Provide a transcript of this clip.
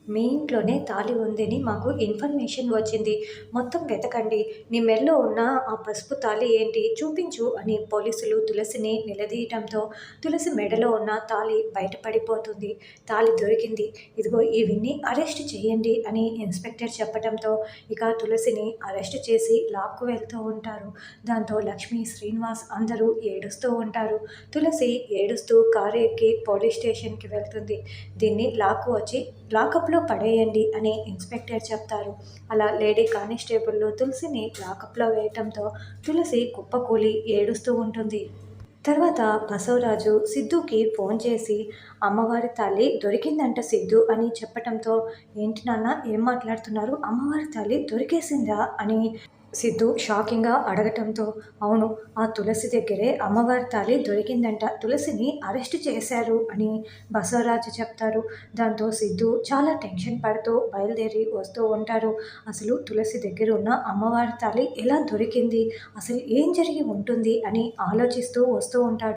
మీ ఇంట్లోనే తాళి ఉందని మాకు ఇన్ఫర్మేషన్ వచ్చింది. మొత్తం వెతకండి. నీ మెడలో ఉన్న ఆ పసుపు తాళి ఏంటి? చూపించు అని పోలీసులు తులసిని నిలదీయటంతో తులసి మెడలో ఉన్న తాళి బయటపడిపోతుంది. తాళి దొరికింది. ఇదిగో ఈవిడ్ని అరెస్ట్ చేయండి అని ఇన్స్పెక్టర్ చెప్పటంతో ఇక తులసిని అరెస్ట్ చేసి లాక్కు వెళ్తూ ఉంటారు. దాంతో లక్ష్మి, శ్రీనివాస్ అందరూ ఏడుస్తూ ఉంటారు. తులసి ఏడుస్తూ కారు ఎక్కి పోలీస్ స్టేషన్కి వెళ్తుంది. దీన్ని లాక్కు వచ్చి లాకప్లో పడేయండి అని ఇన్స్పెక్టర్ చెప్తారు. అలా లేడీ కానిస్టేబుల్ తులసిని లాకప్లో వేయటంతో తులసి కుప్పకూలి ఏడుస్తూ ఉంటుంది. తర్వాత బసవరాజు సిద్ధుకి ఫోన్ చేసి అమ్మవారి తాళి దొరికిందంట సిద్ధు అని చెప్పటంతో, ఏంటి నాన్న ఏం మాట్లాడుతున్నారు, అమ్మవారి తాళి దొరికేసిందా అని సిద్ధు షాకింగ్గా అడగటంతో, అవును, ఆ తులసి దగ్గరే అమ్మవారి తాళి దొరికిందంట, తులసిని అరెస్ట్ చేశారు అని బసవరాజు చెప్తారు. దాంతో సిద్ధు చాలా టెన్షన్ పడుతూ బయలుదేరి వస్తూ ఉంటారు. అసలు తులసి దగ్గర ఉన్న అమ్మవారి తాళి ఎలా దొరికింది, అసలు ఏం జరిగి ఉంటుంది అని ఆలోచిస్తూ వస్తూ ఉంటాడు.